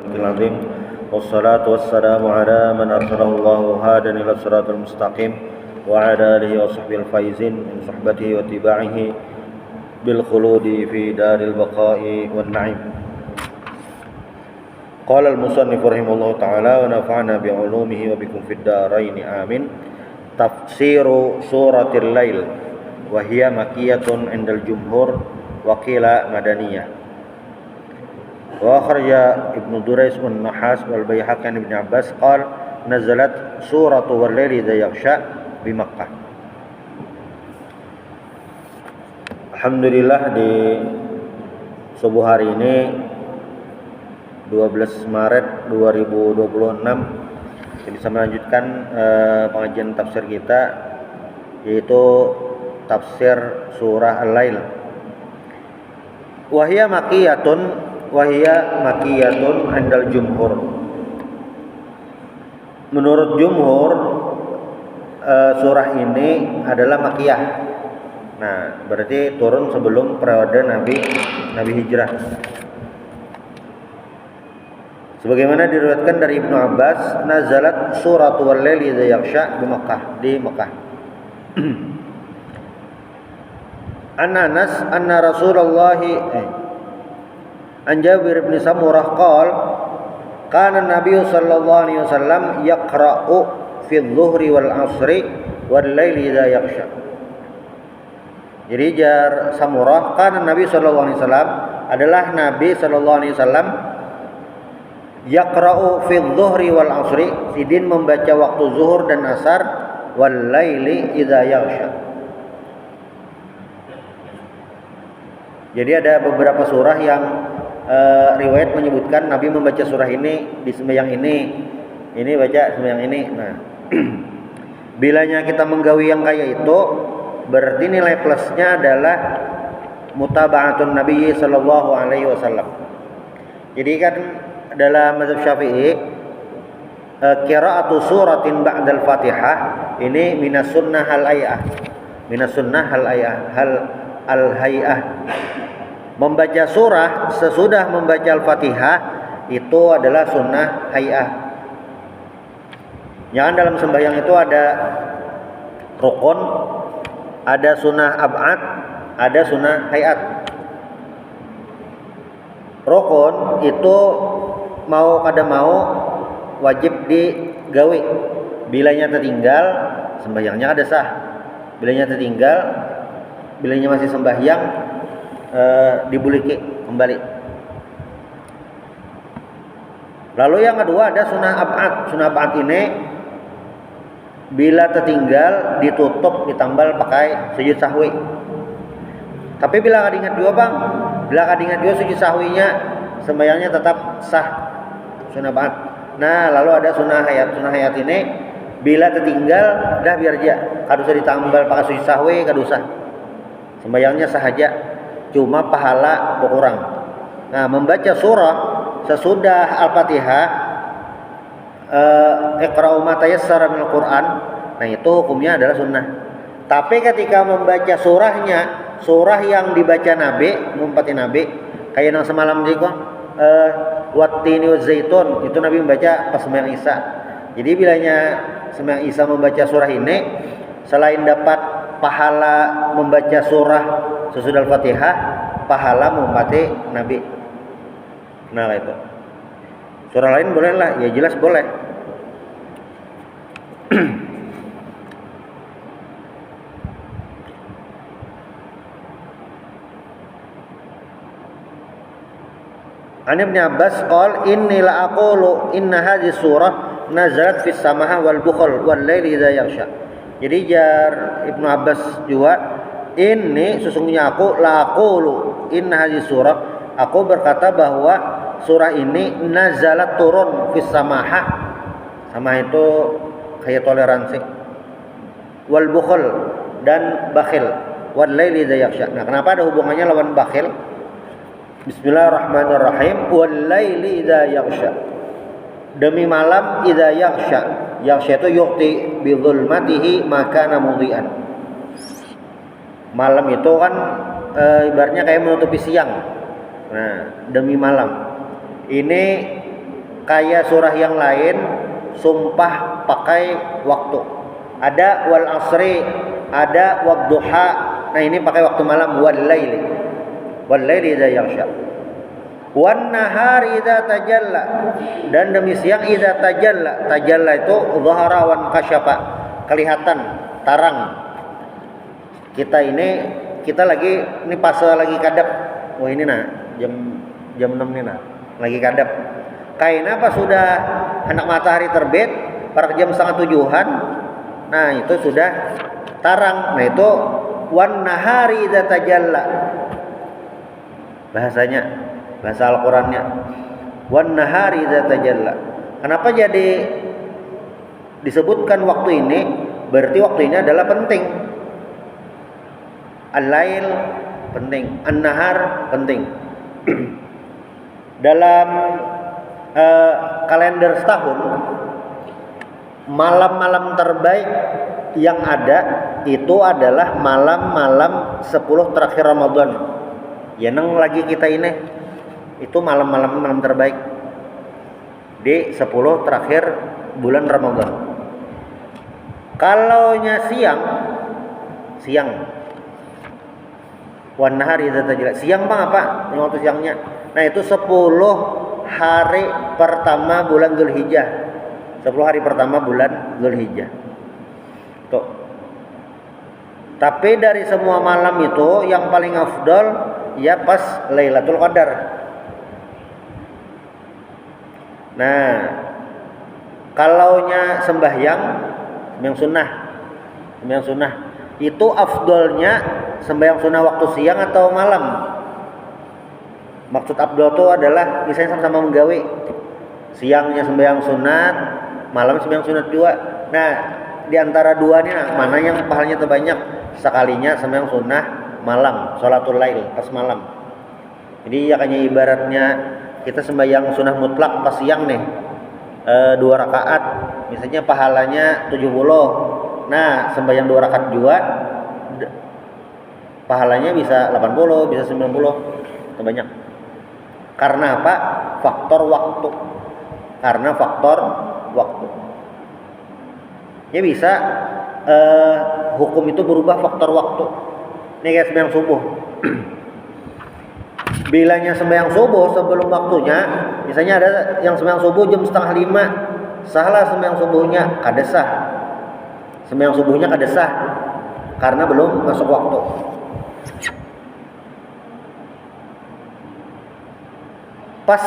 العظيم والصلاة والسلام على من أرسله الله هادا إلى الصراط المستقيم وعلى آله وصحبه الفائزين من صحبته واتباعه بالخلود في دار البقاء والنعيم. قال المصنف رحمه الله تعالى ونفعنا بعلومه وبكم في الدارين آمين. تفسير سورة الليل وهي مكية عند الجمهور وقيل مدنية. وأخرج ابن دريس والنحاس والبيهقي عن ابن عباس قال نزلت سورة والليل إذا يغشى بمكة. Alhamdulillah di subuh hari ini 12 Maret 2026 kita bisa melanjutkan pengajian tafsir kita, yaitu tafsir surah Al-Lail. Wahia makiyatun andal jumhur. Menurut jumhur surah ini adalah makiyah. Nah, berarti turun sebelum periode Nabi hijrah. Sebagaimana diriwayatkan dari Ibnu Abbas, nazalat suratul Wal-Laili idza yaghsha di Mekah. Anas anna Rasulullah An Jabir bin Samurah qala kana Nabi sallallahu alaihi wasallam yaqra'u fi adh-dhuhri wal 'ashri wal laili idza yaghsha. Jadi jar Samurah, kana Nabi sallallahu alaihi wasallam adalah Nabi sallallahu alaihi wasallam yaqra'u fi adh-dhuhri wal 'ashri, sidin membaca waktu zuhur dan asar, wal laili idza yaghsha. Jadi ada beberapa surah yang riwayat menyebutkan Nabi membaca surah ini di sembahyang ini baca sembahyang ini. Nah, bilanya kita menggawi yang kayak itu, berarti nilai plusnya adalah mutaba'atun Nabi sallallahu alaihi wasallam. Jadi kan dalam mazhab Syafi'i qira'atu suratin ba'dal Fatihah ini minas sunnah al-hay'ah. Membaca surah sesudah membaca Al-Fatihah itu adalah sunnah hay'ah. Jangan dalam sembahyang itu ada rukun, ada sunnah ab'ad, ada sunnah hay'at. Rukun itu mau kada mau wajib digawe. Bilanya tertinggal sembahyangnya kada sah. Bilanya tertinggal, bilanya masih sembahyang dibuliki kembali. Lalu yang kedua ada sunnah ab'ad. Sunnah ab'ad ini bila tertinggal ditutup ditambal pakai sujud sahwi. Tapi bila kada ingat juga bang, bila kada ingat juga sujud sahwinya, sembahyangnya tetap sah sunnah ab'ad. Nah lalu ada sunnah hayat. Sunnah hayat ini bila tertinggal dah biar aja, kada usah ditambal pakai sujud sahwi, kada usah, sembahyangnya sah aja, cuma pahala berkurang. Nah, membaca surah sesudah Al-Fatihah, iqra'u ma tayassara minal Qur'an, nah itu hukumnya adalah sunnah. Tapi ketika membaca surahnya, surah yang dibaca Nabi, mumpati Nabi, kayak yang semalam juga wattini wazaitun, itu Nabi membaca pas sembahyang Isya. Jadi bilanya sembahyang Isya membaca surah ini, selain dapat pahala membaca surah sesudah Al-Fatihah, pahala menghormati Nabi. Nah itu. Surah lain boleh lah, ya jelas boleh. An Ibn Abbas qala inni la aqulu inna hadhihi surah nazalat fis samaha wal bukhl wal laili idza yaghsha. Jadi jar Ibnu Abbas juga, ini sesungguhnya aku laqulu inna hadhihi surah, aku berkata bahwa surah ini nazalat turun fis samahah. Samah itu kayak toleransi. Wal bukhl dan bakhil. Wal laili idza yaghsha. Nah, kenapa ada hubungannya lawan bakhil? Bismillahirrahmanirrahim. Wal laili idza yaghsha. Demi malam idza yaghsha. Yaghsha itu yuqti bi dzulmatihi makana mudhi'an. Malam itu kan ibaratnya kayak menutupi siang. Nah, demi malam. Ini kayak surah yang lain sumpah pakai waktu. Ada wal asri, ada wadduha. Nah, ini pakai waktu malam, wal laili. Wal laili idza yaghsha. Wan nahari idza tajalla. Dan demi siang idza tajalla. Tajalla itu dhahara wan kasyafa. Kelihatan, tarang. Kita lagi ini pas lagi kadap. Oh ini nah, jam 6 nih nah. Lagi kadap. Kain apa sudah hendak matahari terbit pada jam setengah tujuhan. Nah, itu sudah tarang. Nah, itu wan nahari idza tajalla. Bahasanya, bahasa Al-Qur'annya. Wan nahari idza tajalla. Kenapa jadi disebutkan waktu ini? Berarti waktu ini adalah penting. Al-lail penting, an-nahar penting. Dalam kalender setahun, malam-malam terbaik yang ada itu adalah malam-malam 10 terakhir Ramadan. Ya neng lagi kita ini itu malam terbaik di 10 terakhir bulan Ramadan. Kalaunya siang wan nahari idza tajalla. Siang Bang apa? Yang waktu siangnya. Nah, itu 10 hari pertama bulan Dzulhijjah. 10 hari pertama bulan Dzulhijjah. Tuh. Tapi dari semua malam itu yang paling afdal ya pas Lailatul Qadar. Nah, kalaunya sembahyang sunnah itu afdolnya sembahyang sunnah waktu siang atau malam. Maksud afdol itu adalah misalnya sama-sama menggawe, siangnya sembahyang sunat, malam sembahyang sunat juga. Nah, di antara dua ini mana yang pahalanya terbanyak? Sekalinya sembahyang sunnah malam, sholatul lail pas malam. Jadi ya kayaknya ibaratnya kita sembahyang sunnah mutlak pas siang nih, 2 rakaat, misalnya pahalanya 70. Nah, sembahyang 2 rakaat juga pahalanya bisa 80, bisa 90, terbanyak. Karena apa? Faktor waktu. Ya bisa hukum itu berubah faktor waktu. Ini kayak sembahyang subuh. Bilanya sembahyang subuh sebelum waktunya, misalnya ada yang sembahyang subuh jam 4:30, salah sembahyang subuhnya, kadesah. Sembahyang subuhnya kadesah karena belum masuk waktu. Pas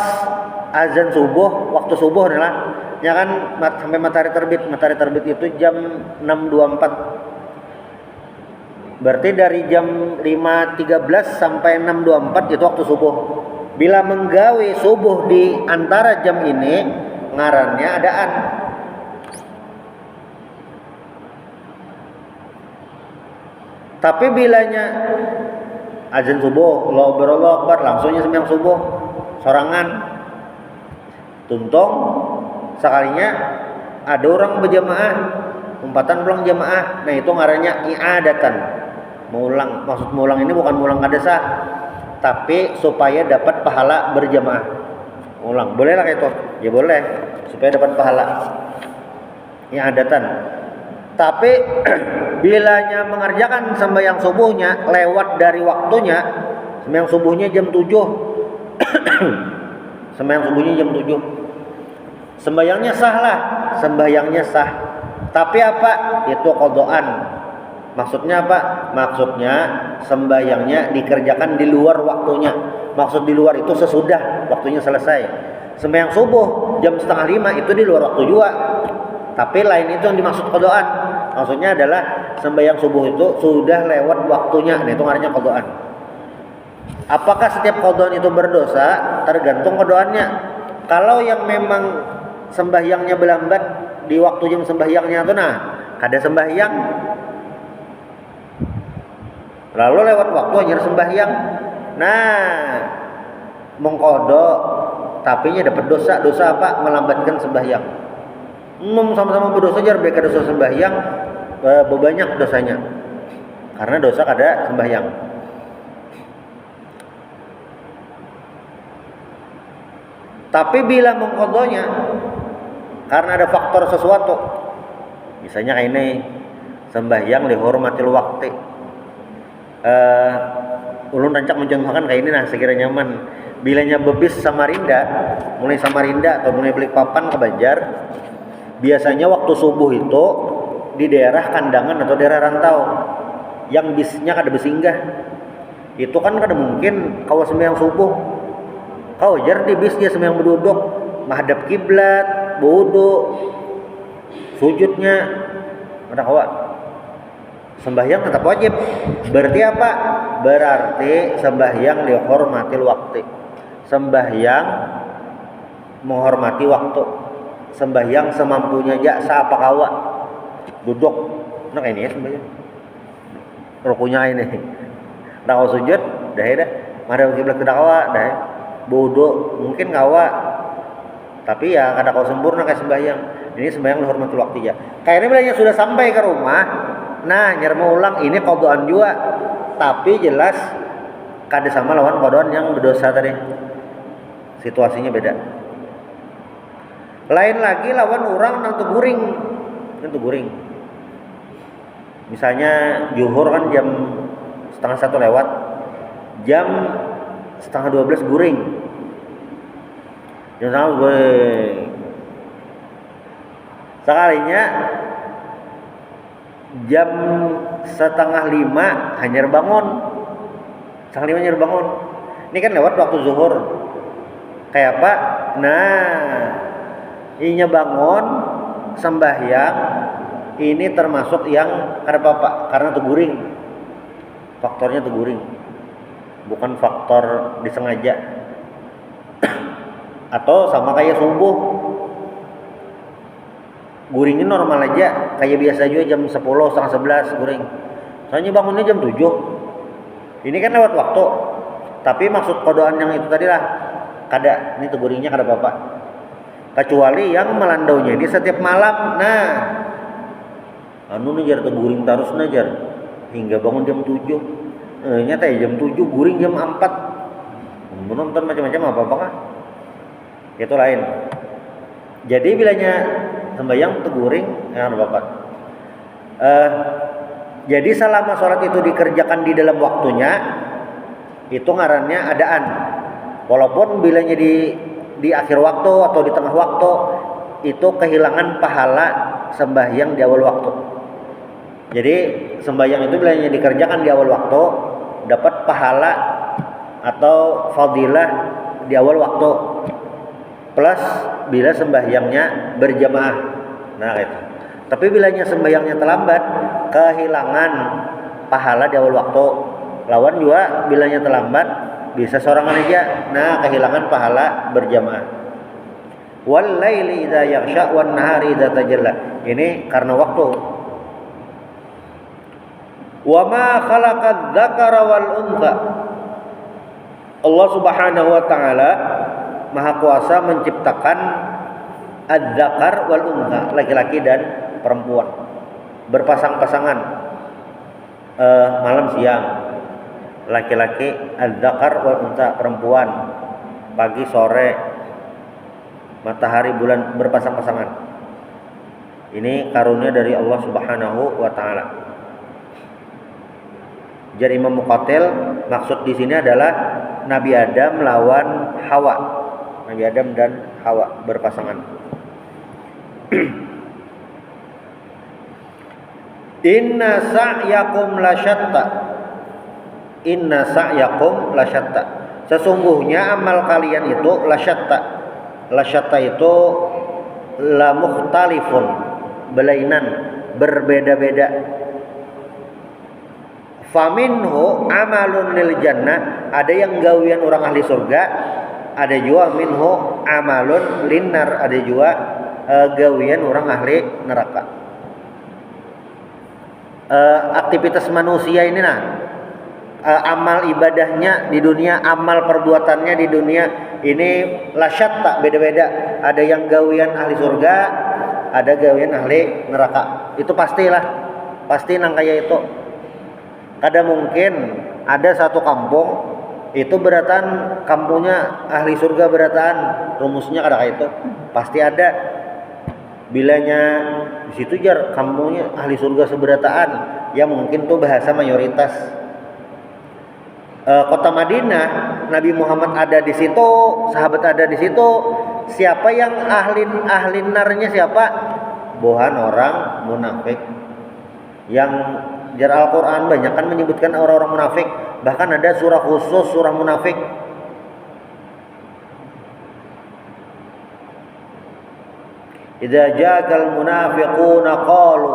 azan subuh, waktu subuh adalah ya kan sampai matahari terbit. Matahari terbit itu jam 6.24. Berarti dari jam 5.13 sampai 6.24 itu waktu subuh. Bila menggawe subuh di antara jam ini, ngarannya adaan. Tapi bilanya azan subuh, Allahu Akbar, langsungnya sembahyang subuh sorangan. Tuntung sekalinya ada orang berjamaah, umpatan pulang jamaah. Nah, itu ngarannya i'adatan. Mengulang. Maksud mengulang ini bukan mengulang kadesah, tapi supaya dapat pahala berjamaah. Ulang. Boleh lah itu. Ya boleh, supaya dapat pahala. I'adatan. Tapi bilanya mengerjakan sembahyang subuhnya lewat dari waktunya, sembahyang subuhnya jam 7. Sembahyang subuhnya jam 7. Sembahyangnya sah lah, sembahyangnya sah. Tapi apa? Itu qadaan. Maksudnya apa? Maksudnya sembahyangnya dikerjakan di luar waktunya. Maksud di luar itu sesudah waktunya selesai. Sembahyang subuh jam 4:30 itu di luar waktu juga. Tapi lain itu yang dimaksud qadaan. Maksudnya adalah sembahyang subuh itu sudah lewat waktunya. Nah, itu artinya qadaan. Apakah setiap qadaan itu berdosa? Tergantung qadaannya. Kalau yang memang sembahyangnya berlambat di waktu jam sembahyangnya itu kada sembahyang. Lalu lewat waktu hanya sembahyang. Nah, mengqada tapi nya dapat dosa. Dosa apa? Melambatkan sembahyang. Sama-sama berdosa jar mereka dosa sembahyang banyak dosanya. Karena dosa kada sembahyang. Tapi bila mengqadanya karena ada faktor sesuatu, misalnya kayak ini sembahyang dihormatil waktu, ulun rancak mencontohkan kayak ini nah sekiranya nyaman. Bilanya bebis Samarinda, mulai Samarinda atau mulai Balikpapan ke Banjar, biasanya waktu subuh itu di daerah kandangan atau daerah rantau yang bisnya kada bersinggah, itu kan kada mungkin kau sembahyang subuh kau jar di bis dia sembahyang berduduk menghadap kiblat, wudu, sujudnya ada kawat. Sembahyang tetap wajib. Berarti apa? Berarti sembahyang dihormatil waktu. Sembahyang menghormati waktu. Sembahyang semampunya aja saapa kawa. Duduk. Nah ini ya sembahyang. Rukunya ini. Dah kau sujud, dah dah. Madhab kiblat ke kawa, dah. Wudu mungkin kawa. Tapi ya kada kau sempurna kayak sembahyang. Ini sembahyang dihormatil waktu ya. Kayaknya bilanya sudah sampai ke rumah. Nah, nyerma ulang ini qadaan juga. Tapi jelas kada sama lawan qadaan yang berdosa tadi. Situasinya beda. Lain lagi lawan orang nang teguring. Nang teguring. Misalnya zuhur kan jam 1:30 lewat. Jam 11:30 guring. Jam 1 guring. Sekalinya jam 4:30 hanya bangun. 4:30 hanya bangun. Ini kan lewat waktu zuhur. Kayak apa? Nah, ini bangun sembahyang ini termasuk yang kada apa-apa karena teguring. Faktornya teguring. Bukan faktor disengaja. Atau sama kayak subuh. Guringin normal aja kayak biasa juga jam 10, 10:30 guring. Soalnya bangunnya jam 7. Ini kan lewat waktu. Tapi maksud qadaan yang itu tadi lah kada, ini teguringnya kada apa-apa. Kecuali yang melandaunya ini setiap malam. Nah, anu najar teguring terus najar hingga bangun jam 7. Nyata ya jam 7 guring jam 4. Menonton macam-macam apa-apa kah? Itu lain. Jadi bilanya sembahyang teguring ya Bapak. Jadi selama sholat itu dikerjakan di dalam waktunya itu ngarannya adaan. Walaupun bilanya di akhir waktu atau di tengah waktu itu kehilangan pahala sembahyang di awal waktu. Jadi sembahyang itu bilanya dikerjakan di awal waktu dapat pahala atau fadilah di awal waktu. Plus bila sembahyangnya berjamaah. Nah itu. Tapi bilanya sembahyangnya terlambat, kehilangan pahala di awal waktu. Lawan juga bilanya terlambat, bisa sorangan aja. Nah, kehilangan pahala berjamaah. Wal laili idza yaghsha wan nahari idza tajalla. Ini karena waktu. Wa ma khalaqadz dzakara wal untha. Allah Subhanahu wa taala Maha Kuasa menciptakan adzakar wal untha, laki-laki dan perempuan berpasang-pasangan, malam siang laki-laki, adzakar wal untha perempuan pagi sore, matahari bulan berpasang-pasangan. Ini karunia dari Allah Subhanahu wa taala. Jadi Imam Muqatil maksud di sini adalah Nabi Adam lawan Hawa. Nabi Adam dan Hawa berpasangan. Inna sa'yakum lasyatta. Inna sa'yakum lasyatta. Sesungguhnya amal kalian itu lasyatta. Lasyatta itu la mukhtalifun, belainan, berbeda-beda. Faminhu amalun lil jannah, ada yang gawian orang ahli surga, ada juga minhu amalun linnar, ada juga gawian orang ahli neraka. Aktivitas manusia ini amal ibadahnya di dunia, amal perbuatannya di dunia ini lasyatta, beda-beda. Ada yang gawian ahli surga, ada gawian ahli neraka. Itu pastilah, pasti nang kaya itu. Kada mungkin ada satu kampung itu beratan kampungnya ahli surga beratan, rumusnya ada kayak itu pasti ada. Bilanya di situ jar kampungnya ahli surga seberataan, ya mungkin tuh bahasa mayoritas. Kota Madinah, Nabi Muhammad ada di situ, sahabat ada di situ. Siapa yang ahli narnya siapa? Bohan orang munafik. Yang jar Al-Qur'an banyak kan menyebutkan orang-orang munafik, bahkan ada surah khusus surah munafik. Idza ja'al munafiquna qalu,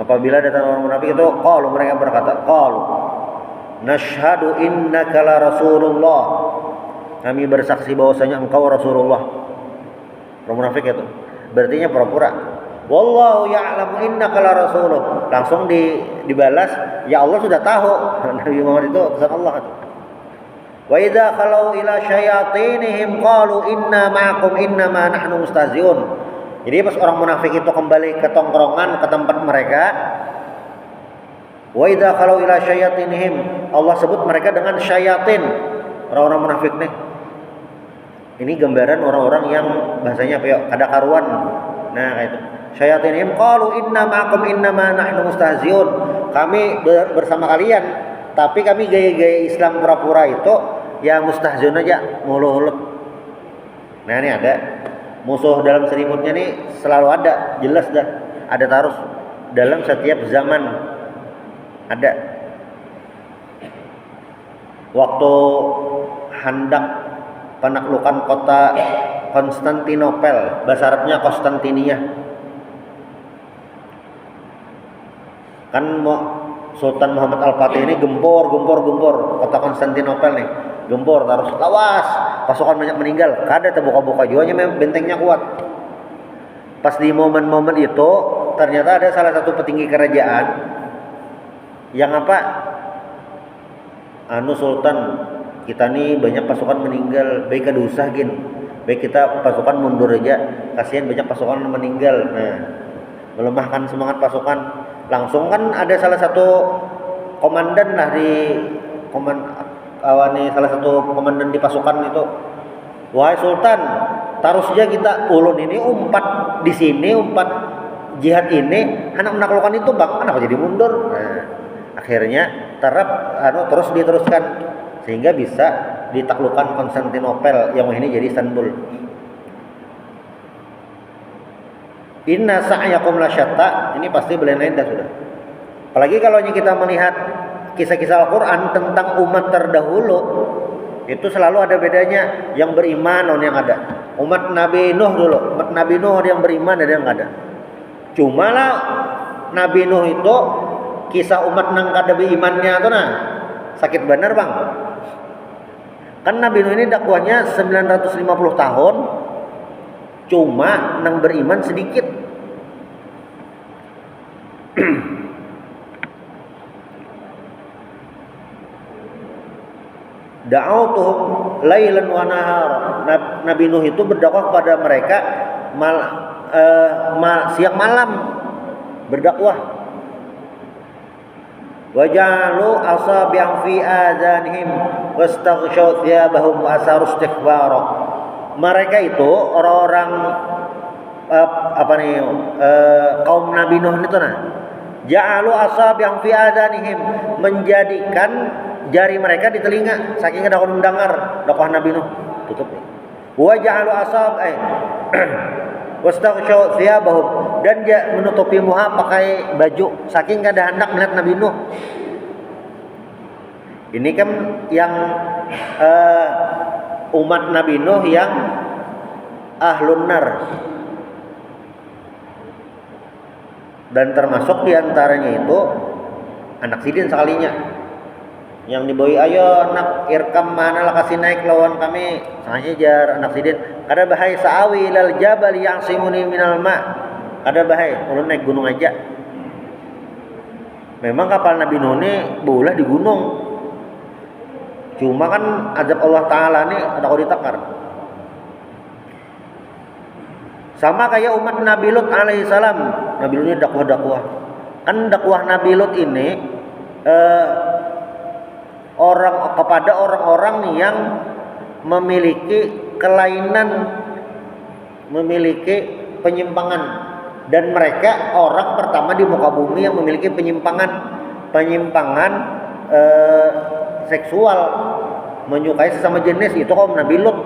apabila datang orang munafik itu qalu, mereka berkata qalu nashhadu innaka la rasulullah, kami bersaksi bahwasanya engkau Rasulullah. Orang munafik itu berarti pura-pura. Wallahu ya'lamu innaka la rasuluh, langsung dibalas ya Allah sudah tahu Nabi Muhammad itu utusan Allah. Wa idza khalau ila syayatinihim qalu inna ma'akum innama nahnu mustahzi'un. Jadi pas orang munafik itu kembali ke tongkrongan, ke tempat mereka, wa idza khalau ila syayatinihim, Allah sebut mereka dengan syayatin, orang-orang munafik nih. Ini gambaran orang-orang yang bahasanya apa ya, kada karuan. Nah, kayak itu. Syayatinihim qalu inna ma'akum innama nahnu mustahzi'un. Kami bersama kalian, tapi kami gaya-gaya Islam pura-pura itu ya mustahzi'un aja, mulut-mulut. Nah, ini ada musuh dalam selimutnya nih selalu ada, jelas dah. Ada terus dalam setiap zaman ada. Waktu hendak penaklukan kota Konstantinopel, bahasa Arabnya Konstantinia. Kan Sultan Muhammad Al-Fatih ini gempor kota Konstantinopel nih, gempor terus lawas, pasukan banyak meninggal, kada terbuka-buka juanya, memang bentengnya kuat. Pas di momen-momen itu ternyata ada salah satu petinggi kerajaan yang Sultan, kita nih banyak pasukan meninggal, baik kada usah gin, baik kita pasukan mundur aja, kasihan banyak pasukan meninggal. Nah, melemahkan semangat pasukan. Langsung kan ada salah satu komandan lah salah satu komandan di pasukan itu, wahai Sultan, taruh saja kita ulun ini umpat di sini, umpat jihad ini, anak menaklukkan itu bang, kenapa jadi mundur? Nah, akhirnya terus diteruskan sehingga bisa ditaklukkan Konstantinopel yang ini jadi Istanbul. Inna sa'yakum lasyatta, ini pasti belain dah sudah. Apalagi kalau kita melihat kisah-kisah Al-Qur'an tentang umat terdahulu, itu selalu ada bedanya. Yang beriman yang ada. Umat Nabi Nuh dulu, umat Nabi Nuh yang beriman ada yang ada. Cuma lah Nabi Nuh itu kisah umat nang kada berimannya tuh sakit bener bang. Kan Nabi Nuh ini dakwahnya 950 tahun, cuma nang beriman sedikit. Da'autuhum lailan wa nahar. Nabi Nuh itu berdakwah kepada mereka siang malam berdakwah. Wajalu asabi'an fi adhanihim wastaghshaw thiyabahum wa asaru istikbara. Mereka itu orang-orang kaum Nabi Nuh itu ja'alu asabi'an fi adhanihim, menjadikan jari mereka di telinga saking kada mendengar dakwah Nabi Nuh. Tutup. Wa ja'alu wastaghshaw thiyabahum, dan dia menutupi muka pakai baju saking kada hendak melihat Nabi Nuh. Ini kan yang umat Nabi Nuh yang ahlun nar, dan termasuk diantaranya itu anak sidin sekalinya yang dibawai, ayo nak irkam mana lah kasih naik lawan kami, sanganya jar anak sidin kada bahai sa'awi ilal jabal yang simuni minal ma, kada bahai ulun naik gunung aja. Memang kapal Nabi Nuh ini boleh di gunung, cuma kan azab Allah Ta'ala nih ada kau ditakar. Sama kayak umat Nabi Lut alaihissalam. Nabi Lut ini dakwah-dakwah. Kan dakwah Nabi Lut ini kepada orang-orang yang memiliki kelainan, memiliki penyimpangan, dan mereka orang pertama di muka bumi yang memiliki penyimpangan seksual, menyukai sesama jenis. Itu kaum Nabi Lut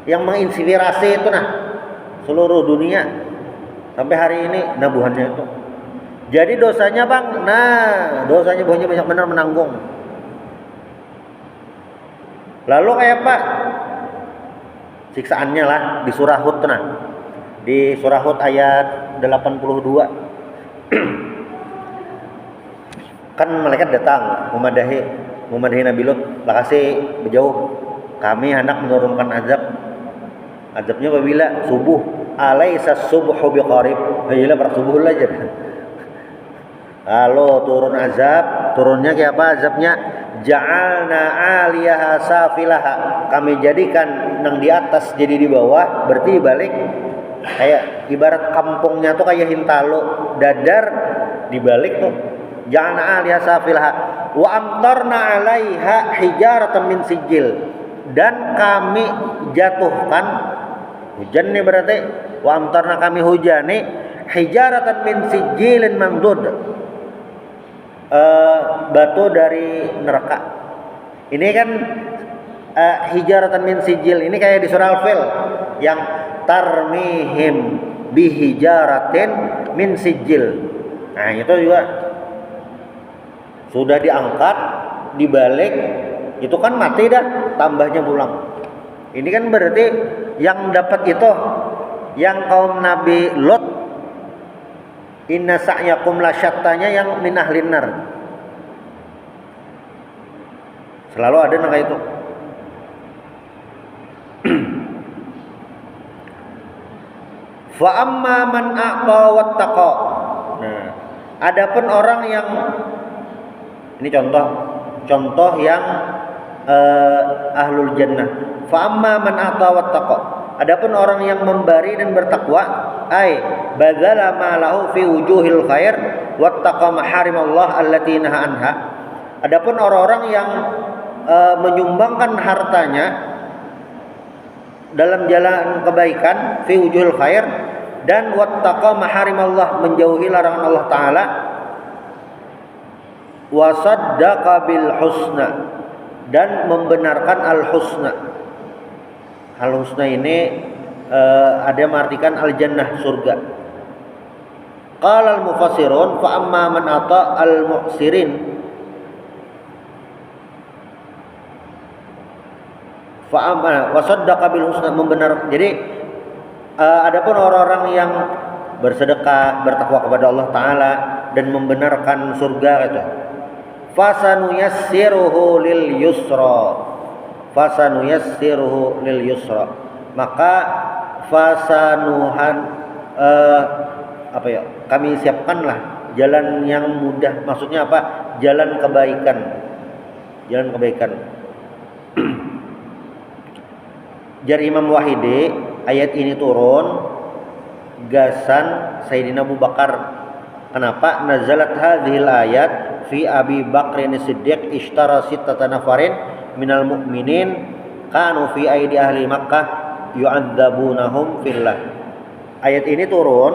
yang menginspirasi itu seluruh dunia sampai hari ini nabuhannya itu. Jadi dosanya bang, dosanya banyak benar menanggung. Lalu kayak apa siksaannya lah di surah Hud di surah Hud ayat 82. Kan malaikat datang memadahi Nabi Lut, "Lakasih berjauh, kami hendak menurunkan azabnya apabila subuh. Alaisa subhu biqarib." Ayolah bersubuh aja. Lalu turun azab, turunnya kayak apa azabnya? Ja'alna 'aliyaha safilaha. Kami jadikan yang di atas jadi di bawah, berarti dibalik. Kayak ibarat kampungnya tuh kayak Hintalo, dadar dibalik tuh. Ja'alna 'aliyaha safilaha wa amtarna 'alaiha hijaratan min sijil. Dan kami jatuhkan, hujan nih berarti, wa amtarna kami hujani hijaratan min sijilin mandud, batu dari neraka. Ini kan hijaratan min sijil, ini kayak di surah Al-Fil yang tarmihim bihijaratin min sijil. Nah itu juga sudah diangkat, dibalik, itu kan mati dah, tambahnya pulang. Ini kan berarti yang dapat itu yang kaum Nabi Lot, inna sa'yakum lasyattanya yang min ahlin nar. Selalu ada kayak itu. Fa amma man a'ta wattaqa. Nah, adapun orang yang ini contoh yang ahlul jannah. Fa amma man a'ta wattaqa. Adapun orang yang memberi dan bertakwa, ai badzala ma lahu fi wujuhil khair wattaqa maharimallah allati naha anha. Adapun orang-orang yang menyumbangkan hartanya dalam jalan kebaikan, fi wujuhil khair, dan wattaqa maharimallah, menjauhi larangan Allah taala, wa saddaqa bil husna, dan membenarkan al husna. Al husna ini ada yang mengartikan al jannah, surga. Qala al mufassirun fa amma man ata al muhsirin fa amma wa saddaqa bil husna, membenar. Jadi adapun orang-orang yang bersedekah, bertakwa kepada Allah taala dan membenarkan surga itu, fasanuyassiruhu lil yusra, fasanuyassiruhu lil yusra, maka fasanuhan kami siapkanlah jalan yang mudah. Maksudnya apa? Jalan kebaikan. Jar Imam Wahidi, ayat ini turun gasan Sayyidina Abu Bakar. Kenapa? Nazalat hadhil ayat fi Abi Bakrin Siddiq ishtara sittata nafarin minal mu'minin kanu fi aidi ahli Makkah yu'adzabunahum fillah. Ayat ini turun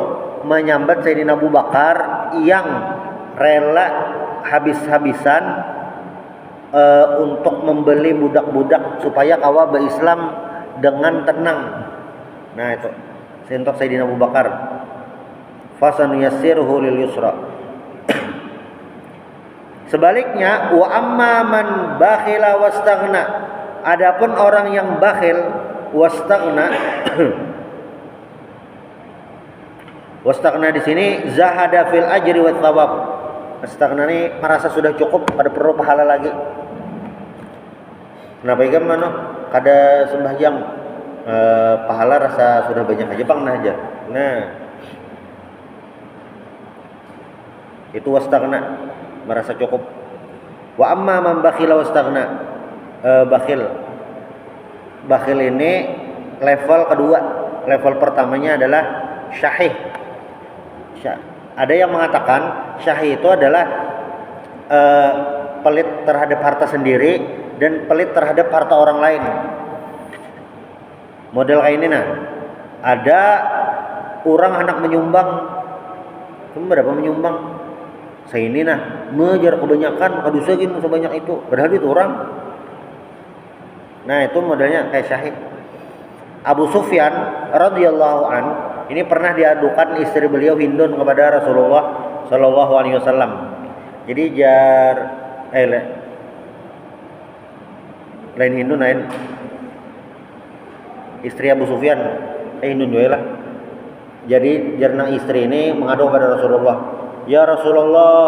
menyambat Sayyidina Abu Bakar yang rela habis-habisan untuk membeli budak-budak supaya kawal berislam dengan tenang. Nah itu untuk Sayyidina Abu Bakar. Fasanuyassiruhu lil yusra. Sebaliknya, wa amma man bakhila wastaghna. Adapun orang yang bakhil wastaghna, wastaghna di sini zahada fil ajri wat thawab. Wastaghna ini merasa sudah cukup, pada perlu pahala lagi. Kenapa ikan mana? Kada sembahyang pahala rasa sudah banyak aja bang aja. Nah itu wastaghna, merasa cukup. Wa amma man bakhila wastaghna, bakhil ini level kedua. Level pertamanya adalah syahih. Ada yang mengatakan syahih itu adalah pelit terhadap harta sendiri dan pelit terhadap harta orang lain. Model kayak ini nah. Ada orang hendak menyumbang. Kamu berapa menyumbang? Saya ini nah, mengejar kebanyakan, kadusa gini sebanyak itu. Padahal itu orang. Nah, itu modelnya kayak Syahid. Abu Sufyan radhiyallahu an ini pernah diadukan istri beliau Hindun kepada Rasulullah sallallahu alaihi wasallam. Jadi lain Hindun lain istri Abu Sufyan Hindun juga lah. Jadi jarna istri ini mengadu kepada Rasulullah, "Ya Rasulullah,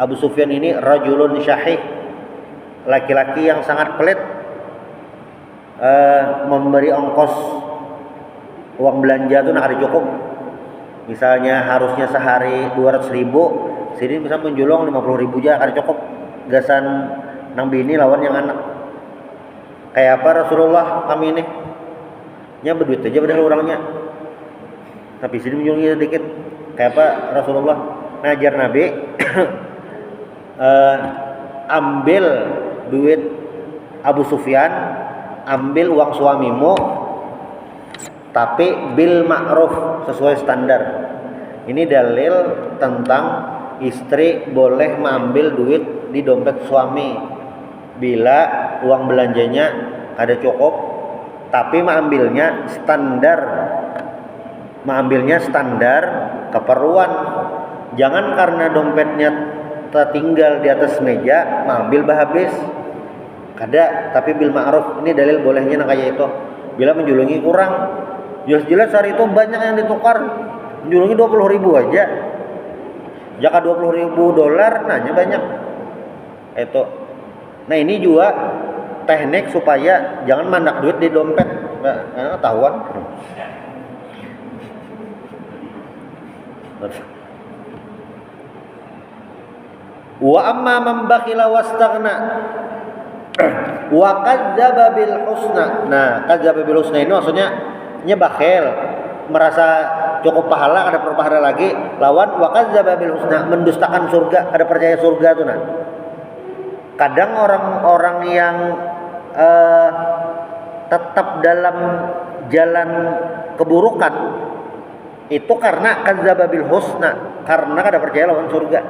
Abu Sufyan ini rajulun syahih, laki-laki yang sangat pelit, memberi ongkos uang belanja tuh hari cukup. Misalnya harusnya sehari 200.000, sini bisa menjulung 50.000 aja hari cukup. Gasan nang bini lawan yang anak. Kayak apa Rasulullah kami ini? Nya berduit aja padahal orangnya. Tapi sini menjulungnya sedikit. Kayak apa Rasulullah? Ngajar Nabi ambil duit Abu Sufyan, ambil uang suamimu, tapi bil ma'ruf, sesuai standar. Ini dalil tentang istri boleh mengambil duit di dompet suami bila uang belanjanya ada cukup, tapi mengambilnya standar keperluan. Jangan karena dompetnya tertinggal di atas meja mengambil habis. Kada, tapi bil ma'ruf. Ini dalil bolehnya kayak itu. Bila menjulungi kurang, jelas hari itu banyak yang ditukar. Menjulungi 20.000 aja. Jaka $20.000 nanya banyak. Itu. Nah, ini juga teknik supaya jangan mandak duit di dompet. Karena ketahuan. Wa amma man bakhila wastaghna wa kadzdzaba bil husna. Nah, kadzdzaba bil husna ini maksudnya bakhil, merasa cukup pahala, ada pahala lagi, lawan wa kadzdzaba bil husna, mendustakan surga, ada percaya surga tuh nah. Kadang orang-orang yang tetap dalam jalan keburukan itu karena kadzdzaba bil husna, karena kada percaya lawan surga,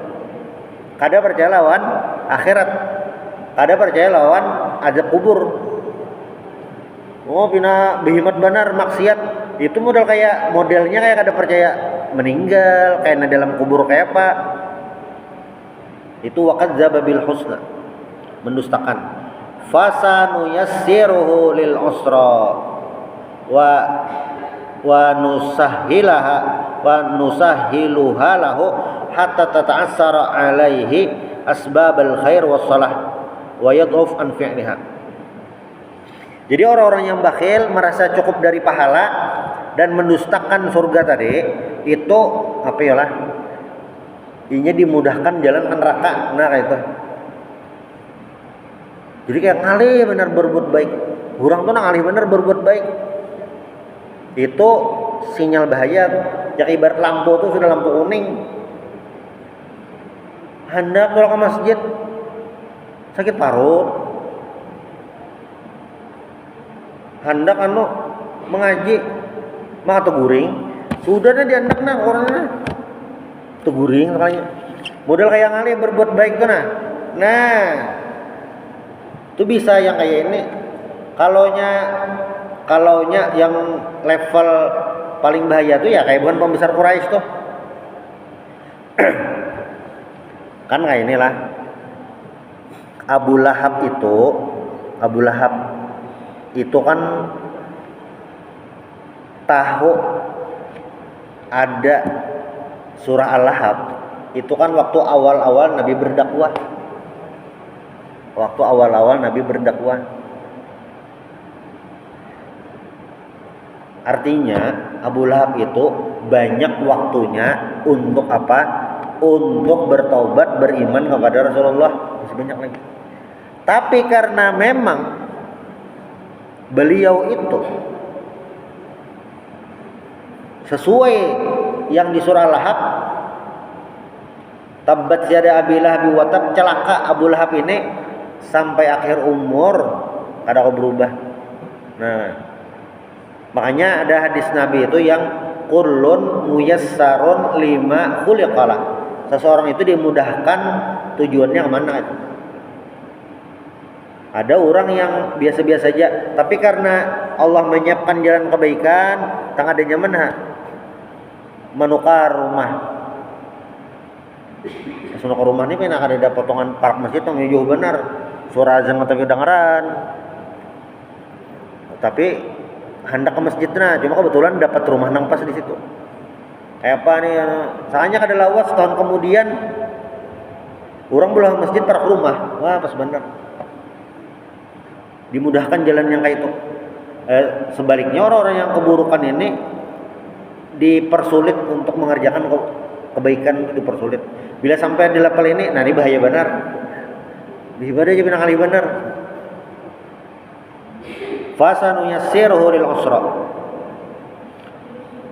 kada percaya lawan akhirat, kada percaya lawan azab kubur. Oh, bina behimat benar maksiat itu modelnya kayak kada percaya meninggal, kayak dalam kubur kayak apa. Itu waqadzaba bil husna, mendustakan. Fasanu yassiruhu lil usra wa nusahhiluha lahu hatta tata'assara alaihi asbabal khair was salah wa yadhuf an fi'liha. Jadi orang-orang yang bakhil merasa cukup dari pahala dan mendustakan surga tadi itu apa ya lah? Inya dimudahkan jalan ke neraka. Nah kayak itu. Jadi kayak ngalih benar berbuat baik. Orang tuh ngalih benar berbuat baik. Itu sinyal bahaya. Ya ibarat lampu tuh sudah lampu kuning. Hendak kalau ke masjid sakit parut. Hendak mengaji mah teguring. Sudahnya diandak nah orangnya. Teguring makanya. Model kayak ngalih berbuat baik tuh nah. Nah, itu bisa yang kayak ini. Kalaunya yang level paling bahaya tuh ya kayak bukan pembesar Quraisy tuh. Kan kayak inilah. Abu Lahab itu kan tahu ada surah Al-Lahab. Itu kan waktu awal-awal Nabi berdakwah. Artinya Abu Lahab itu banyak waktunya untuk apa? Untuk bertaubat, beriman kepada Rasulullah. Masih banyak lagi. Tapi karena memang beliau itu sesuai yang di surah Al-Lahab, Tabbat yada Abi Lahab wa tab, celaka Abu Lahab ini sampai akhir umur kada kau berubah. Nah, makanya ada hadis Nabi itu yang kullun muyassarun lima khuliqalah. Seseorang itu dimudahkan tujuannya kemana itu. Ada orang yang biasa-biasa saja, tapi karena Allah menyiapkan jalan kebaikan, tang adanya mana menukar rumah. Menukar rumah ini pernah ada potongan park masjid yang jauh benar, suara azan tapi dengaran. Tapi hendak ke masjidnya, cuma kebetulan dapat rumah nang pas di situ. Kayak apa nih? Soalnya kada lawas setahun kemudian orang belah masjid park rumah, wah pas benar. Dimudahkan jalan yang kayak itu. Sebaliknya orang-orang yang keburukan ini dipersulit untuk mengerjakan kebaikan, itu dipersulit. Bila sampai di level ini, nah ini bahaya benar. Ibadah aja binang kali benar. Fasanu yassiruhu lil usra.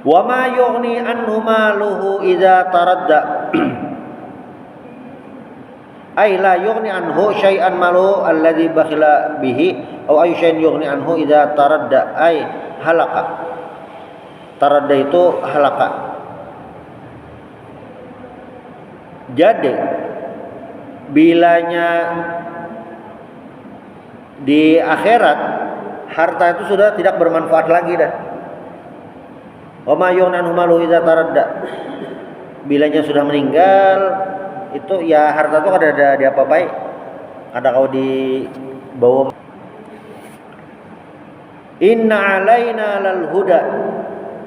Wa ma yughni anhu maluhu idza taradda. Ay la yughni anhu syai'an malu alladhi bakhila bihi aw ay syai'in yughni anhu idza taradda ay halaka. Taradda itu halaka. Jadi bilanya di akhirat harta itu sudah tidak bermanfaat lagi dah. Wa ma yughni anhu malu idza taradda. Bilanya sudah meninggal, itu ya harta itu kada ada di apa-apai, ada kau dibawa. Inna alaina lal huda,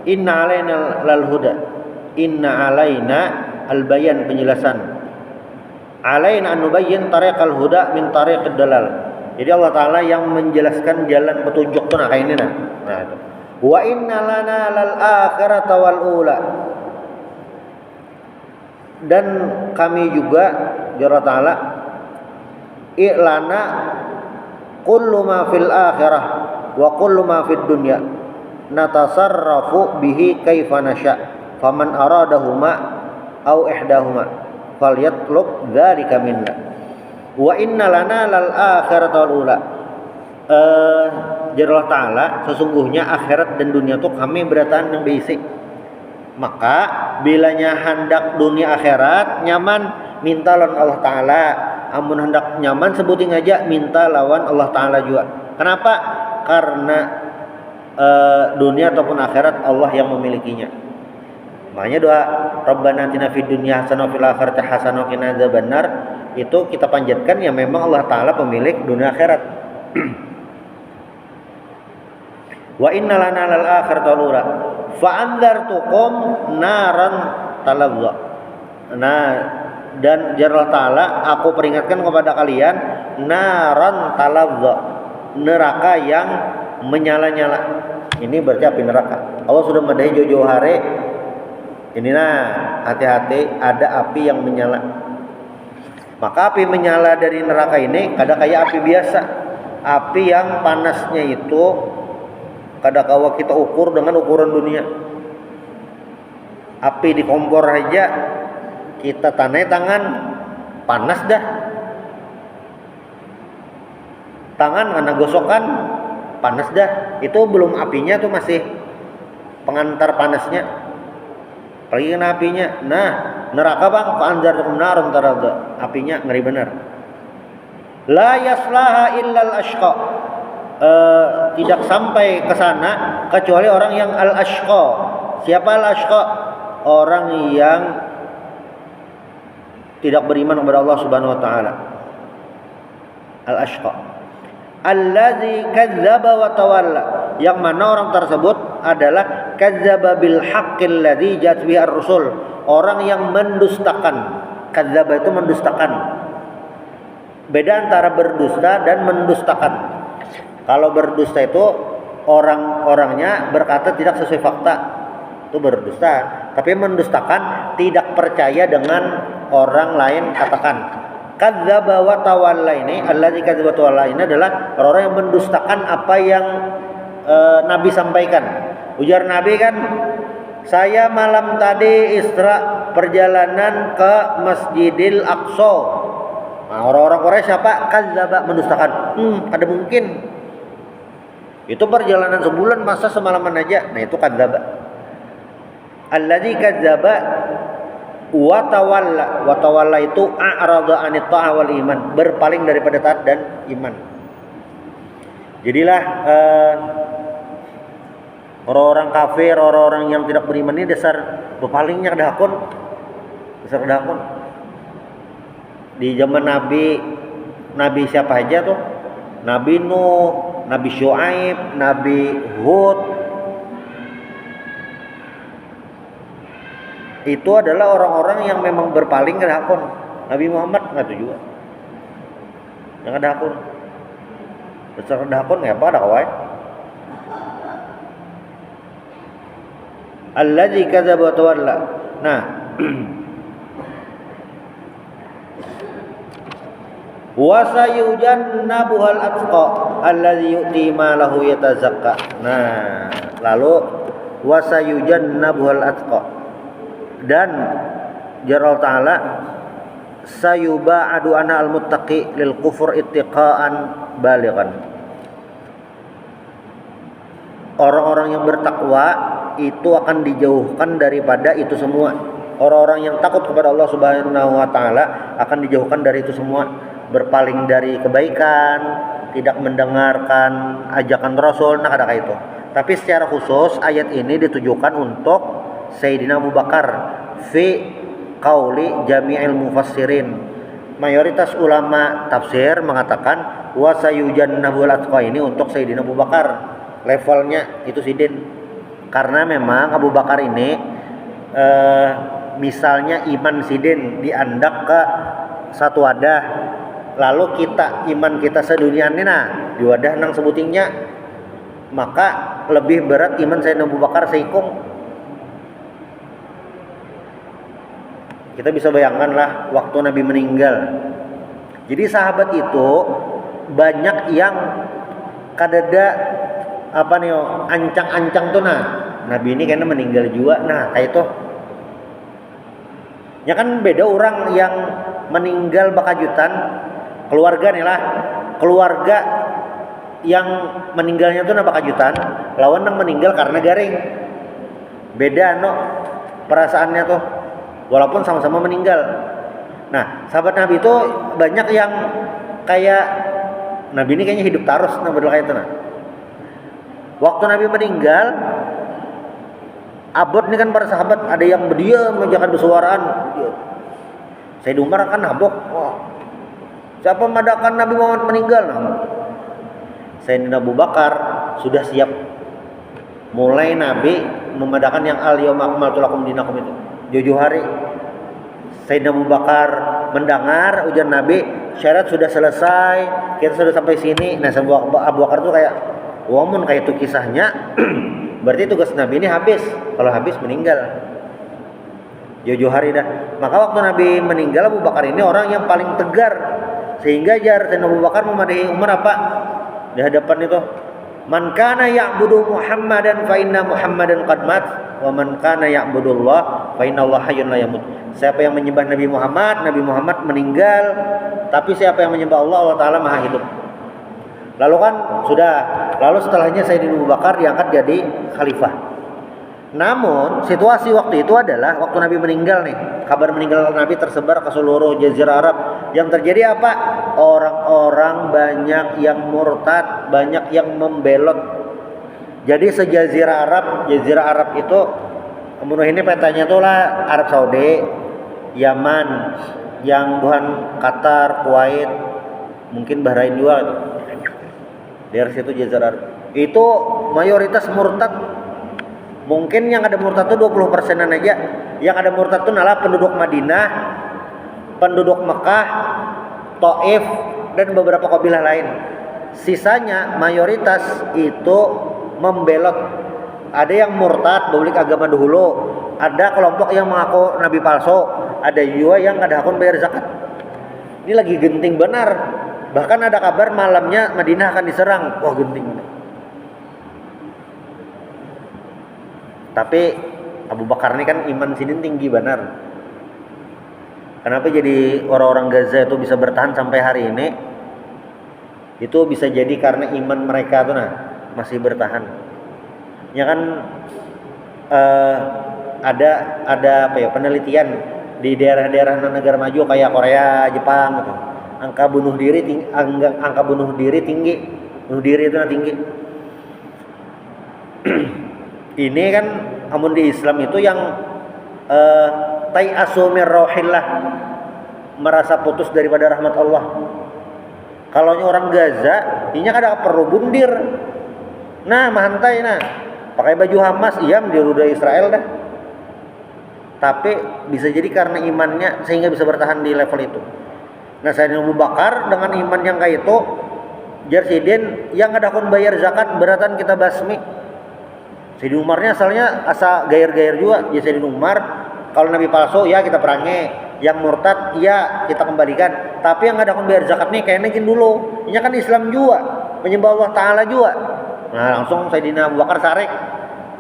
inna alaina lal huda, inna alaina al bayan, penjelasan. Alaina an nubayyin tariqal huda min tariqid dalal. Jadi Allah Taala yang menjelaskan jalan petunjuk tuh, nah kayak ini nah. Nah itu. Wa inna lana lal akhirata wal ula. Dan kami juga Allah Ta'ala i'lana kullu ma fil akhirah wa kullu ma fid dunya natasarrafu bihi kaifa nasya faman aradahuma au ihdahuma falyatlub dzalika minna wa inna lana lal akhirata wal ula. Allah Ta'ala sesungguhnya akhirat dan dunia itu kami berataan yang basic. Maka bilanya hendak dunia akhirat nyaman, minta lawan Allah Ta'ala. Amun hendak nyaman sebutin aja, minta lawan Allah Ta'ala juga. Kenapa? Karena dunia ataupun akhirat Allah yang memilikinya. Makanya doa Rabbana atina fid dunya hasanah wa fil akhirati hasanah wa qina adzabannar itu kita panjatkan ya memang Allah Ta'ala pemilik dunia akhirat. Wa inna lana lal akhirati wal ula fa anzartukum naran talazza. Nah, dan Allah Ta'ala aku peringatkan kepada kalian naran talazza, neraka yang menyala-nyala. Ini berarti api neraka. Allah sudah madahi jauh-jauh hari. Ini nah, hati-hati ada api yang menyala. Maka api menyala dari neraka ini kada kayak api biasa. Api yang panasnya itu kada kawa kita ukur dengan ukuran dunia. Api di kompor aja kita tanai tangan panas dah. Tangan karena gosokan panas dah. Itu belum apinya tuh masih pengantar panasnya. Apalagi kena apinya. Nah, neraka bang, fa'anzartukum naran talazza. Apinya ngeri benar. La yaslaha illal ashqa. Tidak sampai ke sana kecuali orang yang al-ashqa. Siapa al-ashqa? Orang yang tidak beriman kepada Allah Subhanahu wa taala. Al-ashqa. Allazi kadzdzaba wa tawalla. Yang mana orang tersebut adalah kadzdzaba bil haqqil ladzi ja'at bihi ar-rusul. Orang yang mendustakan. Kadzdzaba itu mendustakan. Beda antara berdusta dan mendustakan. Kalau berdusta itu orang-orangnya berkata tidak sesuai fakta, itu berdusta. Tapi mendustakan tidak percaya dengan orang lain katakan. Kadzdzaba wa tawalla ini, allazi kadzdzaba wa tawalla ini adalah orang yang mendustakan apa yang Nabi sampaikan. Ujar Nabi kan, saya malam tadi Isra perjalanan ke Masjidil Aqsa. Nah, orang-orang Quraisy apa? Kadzdzaba, mendustakan. Ada mungkin. Itu perjalanan sebulan, masa semalaman aja. Nah, itu kadzdzaba. Alladzi kadzdzaba wa tawalla. Wa tawalla itu a'rada 'anit ta'a wal iman, berpaling daripada taat dan iman. Jadilah orang-orang kafir, orang-orang yang tidak beriman ini dasar berpalingnya ke dakun. Dasar dakun. Di zaman Nabi siapa aja tuh? Nabi Nuh, Nabi Syuaib, Nabi Hud. Itu adalah orang-orang yang memang berpaling ke dakun. Nabi Muhammad nggak tuh juga. Yang ada dakun. Dasar dakun ya apa dakwah? Alladzi kadzdzaba wa tawalla. Nah, wa sayujannabuhal atqa alladzi yu'ti malahu yatazakka. Nah, lalu wa sayujannabuhal atqa, dan Jalla Ta'ala sayuba'adu ana al-muttaqi lil kufur ittiqaan balighan. Orang-orang yang bertakwa itu akan dijauhkan daripada itu semua. Orang-orang yang takut kepada Allah Subhanahu wa taala akan dijauhkan dari itu semua, berpaling dari kebaikan, tidak mendengarkan ajakan Rasul, nah ada kayak itu. Tapi secara khusus ayat ini ditujukan untuk Sayyidina Abu Bakar fi qauli jami'il mufassirin. Mayoritas ulama tafsir mengatakan wa sayujannabul atqa ini untuk Sayyidina Abu Bakar. Levelnya itu sidin. Karena memang Abu Bakar ini misalnya iman sidin diandak ke satu wadah, lalu kita iman kita sedunia ini nah di wadah nang sebutingnya, maka lebih berat iman Sayyidina Abu Bakar seikung. Kita bisa bayangkan lah waktu Nabi meninggal. Jadi sahabat itu banyak yang kadada apa nih ancang-ancang tuh, nah Nabi ini kayaknya meninggal juga, nah kayak itu ya kan. Beda orang yang meninggal bakajutan, keluarga nih lah, keluarga yang meninggalnya tuh nah bakajutan, lawan yang meninggal karena garing, beda no perasaannya tuh walaupun sama-sama meninggal. Nah sahabat Nabi itu banyak yang kayak Nabi ini kayaknya hidup terus, nah betul kayak itu nah. Waktu Nabi meninggal, abot nih kan para sahabat, ada yang berdiam menjaga bersuaraan. Sayyid Umar kan habok, wah, siapa madakan Nabi Muhammad meninggal? Nah, Sayyidina Abu Bakar sudah siap. Mulai Nabi memadakan yang al-yawma akmaltu lakum dinakum itu, jauh-jauh hari. Sayyidina Abu Bakar mendengar ujar Nabi, syarat sudah selesai, kita sudah sampai sini. Nah, Abu Bakar tuh kayak wamun kayak itu kisahnya. Berarti tugas Nabi ini habis. Kalau habis meninggal jauh-jauh hari dah. Maka waktu Nabi meninggal, Abu Bakar ini orang yang paling tegar, sehingga jar Sayyidina Abu Bakar memadahi Umar apa di hadapan itu, man kana ya'budu Muhammadan fa inna Muhammadan qad mat wa man kana ya'budullah fa inna Allah hayyun la yamut. Siapa yang menyembah Nabi Muhammad, Nabi Muhammad meninggal, tapi siapa yang menyembah Allah, Allah Ta'ala maha hidup. Lalu kan sudah, lalu setelahnya Sayyidina Abu Bakar diangkat jadi khalifah. Namun situasi waktu itu adalah waktu Nabi meninggal nih, kabar meninggal Nabi tersebar ke seluruh jazirah Arab. Yang terjadi apa? Orang-orang banyak yang murtad, banyak yang membelot. Jadi sejazirah Arab, jazirah Arab itu kemudian ini petanya tuh lah Arab Saudi, Yaman, yang bukan Qatar, Kuwait, mungkin Bahrain juga gitu. Dari situ jazirah Arab itu mayoritas murtad. Mungkin yang ada murtad itu 20%-an aja. Yang ada murtad itu adalah penduduk Madinah, penduduk Mekah, Taif, dan beberapa kabilah lain. Sisanya mayoritas itu membelot. Ada yang murtad balik agama dahulu, ada kelompok yang mengaku nabi palsu, ada juga yang ada akun bayar zakat. Ini lagi genting benar. Bahkan ada kabar malamnya Madinah akan diserang. Wah, genting. Tapi Abu Bakar ini kan iman sidin tinggi benar. Kenapa jadi orang-orang Gaza itu bisa bertahan sampai hari ini? Itu bisa jadi karena iman mereka tuh masih bertahan. Ya kan ada apa ya, penelitian di daerah-daerah negara maju kayak Korea, Jepang gitu. Angka bunuh diri tinggi, bunuh diri itu tinggi. Ini kan amun di Islam itu yang tai'asu mir rauhillah, merasa putus daripada rahmat Allah. Kalau orang Gaza, ini kada perlu bundir. Nah, mahantai pakai baju Hamas, iya mendiruda Israel dah. Tapi bisa jadi karena imannya sehingga bisa bertahan di level itu. Nah, Sayyidina Abu Bakar dengan iman yang kayak itu, Jarsiden yang ada akun bayar zakat beratan kita basmi. Sayyidina Umarnya asalnya asa gair-gair juga. Ya Sayyidina Umar, kalau Nabi palsu ya kita perangi, yang murtad ya kita kembalikan. Tapi yang ada akun bayar zakat nih kayaknya dulu. Ini kan Islam juga, menyembah Allah Ta'ala juga. Nah, langsung Sayyidina Abu Bakar sarik.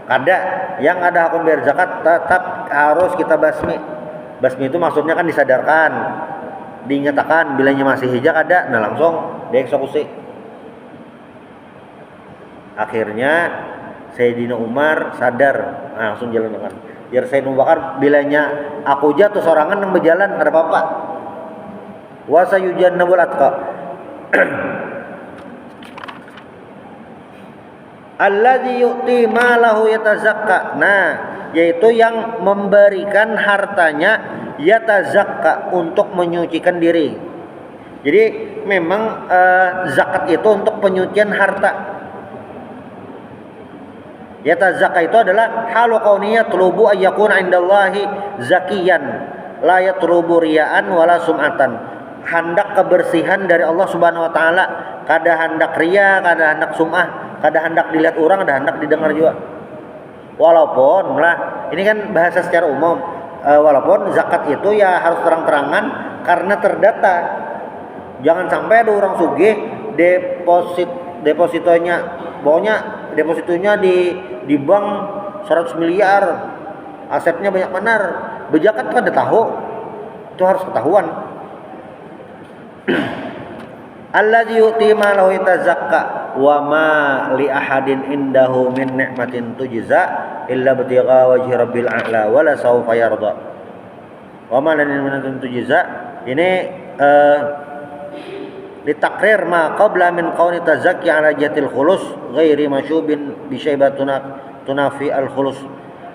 Kada yang ada akun bayar zakat tetap harus kita basmi. Basmi itu maksudnya kan disadarkan, diingatkan bilanya masih hijab ada, nah langsung dieksekusi. Akhirnya Sayyidina Umar sadar, nah langsung jalan dengan. Biar Sayyidina Abu Bakar bilanya aku jatuh sorangan yang berjalan ada apa-apa. Wa sayujannabul atqa. Alladzi yu'ti malahu yatazakka. Nah, yaitu yang memberikan hartanya yatazakka, untuk menyucikan diri. Jadi memang zakat itu untuk penyucian harta. Yatazakka itu adalah halu qauniyat tulubu ayyakuna indallahi zakiyan la yatlubu riya'an wala sum'atan. Hendak kebersihan dari Allah Subhanahu wa taala, kada hendak riya, kada hendak sum'ah, kada hendak dilihat orang, kada hendak didengar juga. Walaupun lah ini kan bahasa secara umum, walaupun zakat itu ya harus terang-terangan karena terdata. Jangan sampai ada orang sugih depositonya di bank 100 miliar, asetnya banyak benar, bejakat kan tahu, itu harus ketahuan. Alladzi yu'ti malahu yatazakka wa ma li ahadin indahu min ni'matin tujza illa bitigha wajhi rabbil a'la wala sawfa yarda. Wa ma lan ni'matin tujza ini litakrir ma qabla min qauli tazakki ala jatil khulus ghairi masyubin bi syaibatuna tunafi al khulus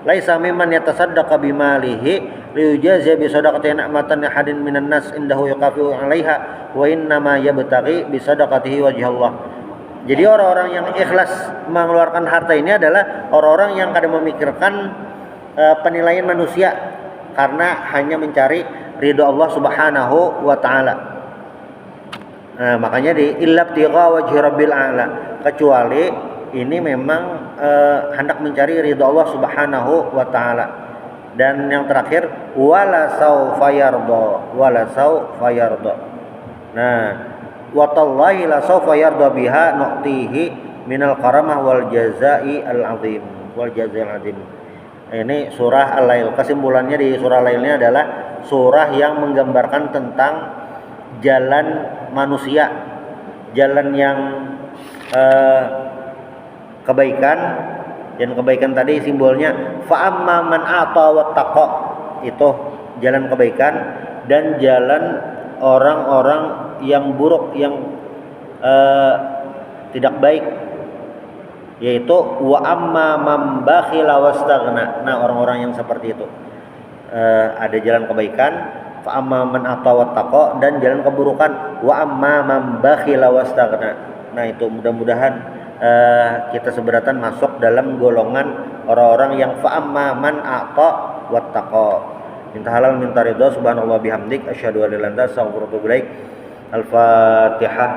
laisa mimman yatasaddaqa bimalihi liyujaza bi sadaqati ni'matan ahadin minan nas indahu yuqafiu 'alaiha wa innama yabtaghi bi sadaqatihi wajh Allah. Jadi orang-orang yang ikhlas mengeluarkan harta ini adalah orang-orang yang kada memikirkan penilaian manusia, karena hanya mencari ridha Allah Subhanahu wa taala. Nah, makanya di illabtigha wajhi rabbil a'la, kecuali ini memang hendak mencari ridha Allah Subhanahu wa taala. Dan yang terakhir wala saufa yarda. Nah, wa tallahi la saufa yarda biha nu'tihi minal karamah wal jazai al azim. Ini surah Al-Lail. Kesimpulannya di surah Al-Lail ini adalah surah yang menggambarkan tentang jalan manusia, jalan yang kebaikan. Dan kebaikan tadi simbolnya fa'amma man a'ta wattaqa, itu jalan kebaikan. Dan jalan orang-orang yang buruk, yang tidak baik, yaitu wa amma man bakhila wastaghna. Nah, orang-orang yang seperti itu ada jalan kebaikan, fa amma man ata wattaqa, dan jalan keburukan wa amma man bakhila wastaghna. Nah, itu mudah-mudahan kita seberatan masuk dalam golongan orang-orang yang fa amma man ata wattaqa. Minta halal minta ridha, subhanallah bihamdik asyhadu an la ilaha illa anta astaghfiruka wa atubu ilaik. Al-Fatihah.